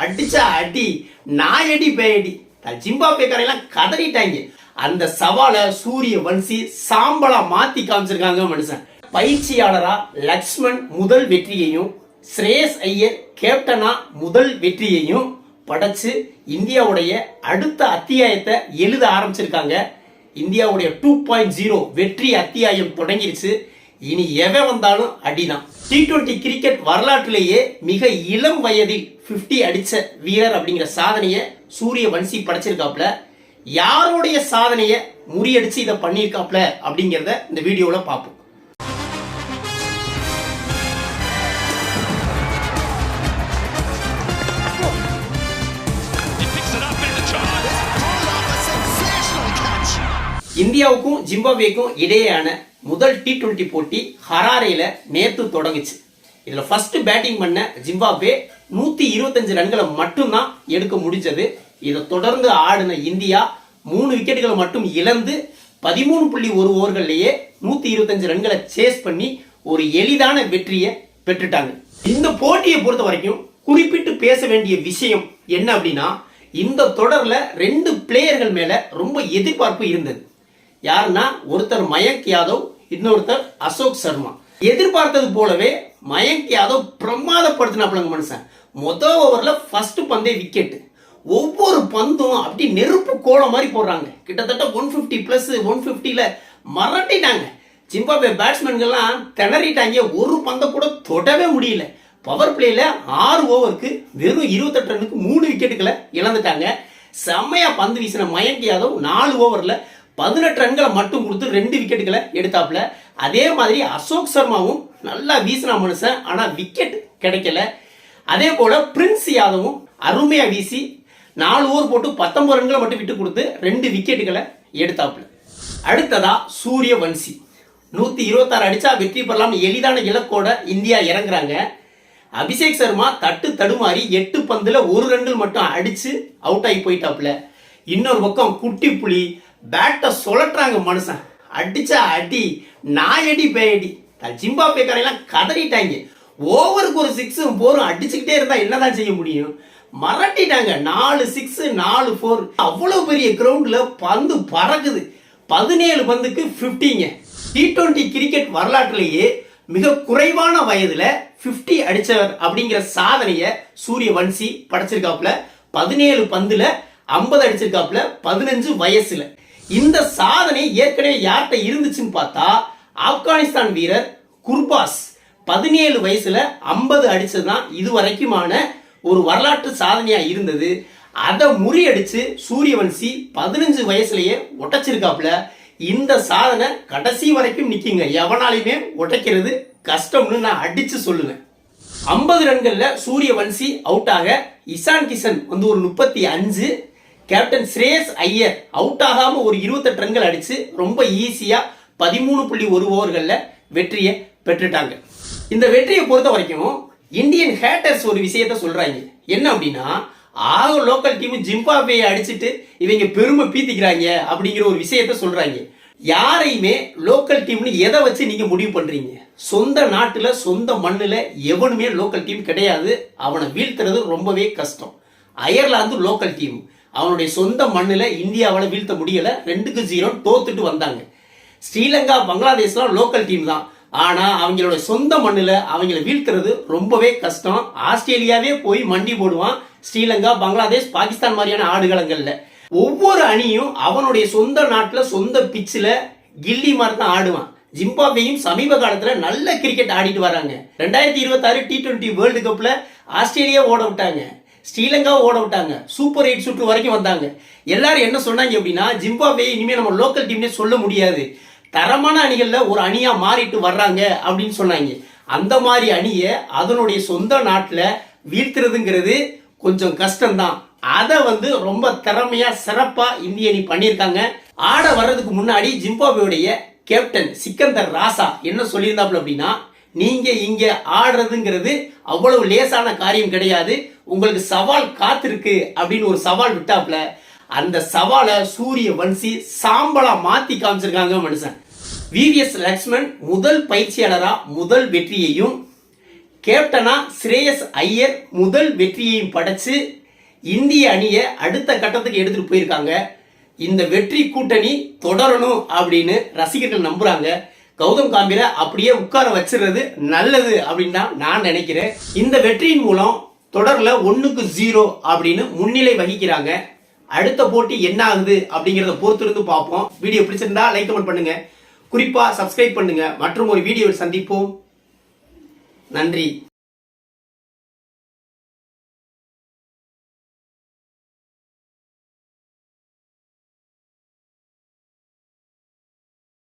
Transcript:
அடிச்சா அடி நாயடி பேயடி ஜிம்பாப்வேக்காரெல்லாம் கதறிட்டாங்க. அந்த சவாலை சூரிய வன்சி சாம்பலா மாத்தி காமிச்சிருக்காங்க மனுஷன். பயிற்சியாளரா லக்ஷ்மன் முதல் வெற்றியையும் ஸ்ரேயஸ் ஐயர் கேப்டனா முதல் வெற்றியையும் படைச்சு இந்தியாவுடைய அடுத்த அத்தியாயத்தை எழுத ஆரம்பிச்சிருக்காங்க. இந்தியாவுடைய 2.0 வெற்றி அத்தியாயம் தொடங்கிருச்சு. இனி எவன் வந்தாலும் அடிதான். T20 கிரிக்கெட் வரலாற்றிலேயே மிக இளம் வயதில் 50 அடிச்ச வீரர் அப்படிங்கிற சாதனையை சூரிய வன்சி படைச்சிருக்காப்ல. யாருடைய சாதனையை முறியடிச்சு இதை பண்ணியிருக்காப்ல அப்படிங்கிறத இந்த வீடியோல பார்ப்போம். இந்தியாவுக்கும் ஜிம்பாப்வேக்கும் இடையேயான முதல் T20 போட்டி ஹராரேல நேத்து தொடங்குச்சு. இதுல ஃபர்ஸ்ட் பேட்டிங் பண்ண ஜிம்பாப்வே 125 ரன்களை மட்டும்தான் எடுக்க முடிஞ்சது. இதை தொடர்ந்து ஆடின இந்தியா 3 விக்கெட்டுகளை மட்டும் இழந்து 13.1 ஓவர்கள்லயே 125 ரன்களை சேஸ் பண்ணி ஒரு எளிதான வெற்றியை பெற்றுட்டாங்க. இந்த போட்டியை பொறுத்த வரைக்கும் குறிப்பிட்டு பேச வேண்டிய விஷயம் என்ன அப்படின்னா, இந்த தொடர்ல 2 பிளேயர்கள் மேல ரொம்ப எதிர்பார்ப்பு இருந்தது. யாருன்னா, ஒருத்தர் மயங்க் யாதவ், இன்னொருத்தர் அசோக் சர்மா. எதிர்பார்த்தது போலவே மயங்க் யாதவ் பிரமாதப்படுத்தினாப்லங்க மனுஷன். முதல் ஓவர்ல ஃபர்ஸ்ட் பந்தே விக்கெட். ஒவ்வொரு பந்தும் அப்படி நெருப்பு கோலம் மாதிரி போடுறாங்க. கிட்டத்தட்ட 150 பிளஸ் 150ல மறட்டிட்டாங்க. ஜிம்பாப்வே பேட்ஸ்மேன்கள்லாம் திணறிட்டாங்க. ஒரு பந்தை கூட தொடவே முடியல. பவர் பிளேல 6 ஓவருக்கு வெறும் 28 ரன்னுக்கு 3 விக்கெட்டுகளை இழந்துட்டாங்க. செம்மையா பந்து வீசின மயங்க் யாதவ் 4 ஓவர்ல 18 ரன்களை மட்டும் கொடுத்து 2 விக்கெட்டுகளை எடுத்தாப்ல. அதே மாதிரி அசோக் சர்மாவும் நல்லா வீசின மனுஷன், ஆனா விக்கெட் கிடைக்கல. அதே போல பிரின்ஸ் யாதவும் அருமையா வீசி 4 ஓவர் போட்டு 19 ரன்களை மட்டும் விட்டு கொடுத்து 2 விக்கெட்டுகளை எடுத்தாப்ல. அடுத்ததா சூரிய வன்சி 126 அடிச்சா வெற்றி பெறலாம் எளிதான இலக்கோட இந்தியா இறங்குறாங்க. அபிஷேக் சர்மா தட்டு தடுமாறி 8 பந்துல 1 ரன்கள் மட்டும் அடிச்சு அவுட் ஆகி போயிட்டாப்ல. இன்னொரு பக்கம் குட்டி புலி பேட்டை சுழற்றாங்க மனுஷன். அடிச்சா அடி நாயடி பேயடி ஜிம்பாப்வேக்காரெல்லாம் கதறிட்டாங்க. ஓவருக்கு ஒரு 6 4 அடிச்சுக்கிட்டே இருந்தா என்னதான் செய்ய முடியும்? மறட்டிட்டாங்க. 4 6 4 4. அவ்வளவு பெரிய கிரவுண்ட்ல பந்து பறக்குது. 17 பந்துக்கு 50ங்க. T20 கிரிக்கெட் வரலாற்றிலேயே மிக குறைவான வயதுல 50 அடிச்சவர் அப்படிங்கிற சாதனையை சூரிய வன்சி படைச்சிருக்காப்ல. 17 பந்துல 50 அடிச்சிருக்காப்ல 15 வயசுல. இந்த சாதனை ஏற்கனவே யார்கிட்ட இருந்துச்சுன்னு பார்த்தா, ஆப்கானிஸ்தான் வீரர் குர்பாஸ் 17 வயசுல 50 அடிச்சதுதான் இதுவரைக்குமான ஒரு வரலாற்று சாதனையா இருந்தது. அதை முறியடிச்சு சூரியவன்சி 15 வயசுலயே ஒட்டச்சிருக்காப்ல. இந்த சாதனை கடைசி வரைக்கும் நிக்குங்க. எவனாலையுமே ஒட்டைக்கிறது கஷ்டம்னு நான் அடிச்சு சொல்லுவேன். 50 ரன்கள்ல சூரியவன்சி அவுட் ஆக இசான் கிஷன் வந்து ஒரு 35, கேப்டன் ஸ்ரேயஸ் ஐயர் அவுட் ஆகாம ஒரு 28 ரன்கள் அடிச்சு ரொம்ப ஈஸியா 13.1 ஓவர்கள்ல வெற்றியை பெற்றுட்டாங்க. இந்த வெற்றியை பொறுத்த வரைக்கும் இந்தியன் ஹேட்டர்ஸ் ஒரு விஷயத்த சொல்றாங்க. என்ன அப்படின்னா, லோக்கல் டீம் ஜிம்பாப்வே அடிச்சுட்டு இவங்க பெருமை பீத்திக்கிறாங்க அப்படிங்கிற ஒரு விஷயத்த சொல்றாங்க. யாரையுமே லோக்கல் டீம்னு எதை வச்சு நீங்க முடிவு பண்றீங்க? சொந்த நாட்டுல சொந்த மண்ணுல எவனுமே லோக்கல் டீம் கிடையாது. அவனை வீழ்த்துறது ரொம்பவே கஷ்டம். அயர்லாந்து லோக்கல் டீம் அவனுடைய சொந்த மண்ணுல இந்தியாவால வீழ்த்த முடியல. 2-0 தோத்துட்டு வந்தாங்க. ஸ்ரீலங்கா பங்களாதேஷ்லாம் லோக்கல் டீம் தான், ஆனா அவங்களோட சொந்த மண்ணுல அவங்கள வீழ்த்துறது ரொம்பவே கஷ்டம். ஆஸ்திரேலியாவே போய் மண்டி போடுவான். ஸ்ரீலங்கா, பங்களாதேஷ், பாகிஸ்தான் மாதிரியான ஆடுகளங்கள்ல ஒவ்வொரு அணியும் அவனுடைய சொந்த நாட்டுல சொந்த பிச்சில் கில்லி மாதிரி தான் ஆடுவான். ஜிம்பாப்வேயும் சமீப காலத்துல நல்ல கிரிக்கெட் ஆடிட்டு வராங்க. 2026 T20 வேர்ல்டு கப்ல ஆஸ்திரேலியா ஓட விட்டாங்க, ஸ்ரீலங்கா ஓட விட்டாங்க, சூப்பர் 8 சுற்று வரைக்கும் வந்தாங்க. எல்லாரும் என்ன சொன்னாங்க அப்படின்னா, ஜிம்பாப்வே இனிமே நம்ம லோக்கல் டீம்னே சொல்ல முடியாது, தரமான அணிகள்ல ஒரு அணியா மாறிட்டு வர்றாங்க அப்படின்னு சொன்னாங்க. அந்த மாதிரி அணியை அதனுடைய சொந்த நாட்டுல வீழ்த்துறதுங்கிறது கொஞ்சம் கஷ்டம்தான். அதை வந்து ரொம்ப திறமையா சிறப்பா இந்திய அணி பண்ணியிருக்காங்க. ஆட வர்றதுக்கு முன்னாடி ஜிம்பாப்வேயுடைய கேப்டன் சிக்கந்தர் ராசா என்ன சொல்லியிருந்தாப்புல அப்படின்னா, நீங்க இங்க ஆடுறதுங்கிறது அவ்வளவு லேசான காரியம் கிடையாது, உங்களுக்கு சவால் காத்திருக்கு அப்படின்னு ஒரு சவால் விட்டாப்ல. அந்த சவாலை சூரிய வன்சி சாம்பலா மாத்தி காமிச்சிருக்காங்க மனுஷன். விவிஎஸ் லக்ஷ்மன் முதல் பயிற்சியாளரா முதல் வெற்றியையும், கேப்டனா ஸ்ரேயஸ் ஐயர் முதல் வெற்றியையும் படைச்சு இந்திய அணியை அடுத்த கட்டத்துக்கு எடுத்துட்டு போயிருக்காங்க. இந்த வெற்றி கூட்டணி தொடரணும் அப்படின்னு ரசிகர்கள் நம்புறாங்க. கௌதம் காம்பீரை அப்படியே உட்கார வச்சிருறது நல்லது அப்படின்னு தான் நான் நினைக்கிறேன். இந்த வெற்றியின் மூலம் தொடர்ல 1-0 அப்படின்னு முன்னிலை வகிக்கிறாங்க. அடுத்த போட்டி என்ன ஆகுது அப்படிங்கறத பொறுத்திருந்து பார்ப்போம். வீடியோ பிடிச்சிருந்தா லைக் கமெண்ட் பண்ணுங்க, குறிப்பா சப்ஸ்கிரைப் பண்ணுங்க. மற்றும் ஒரு வீடியோவில் சந்திப்போம். நன்றி.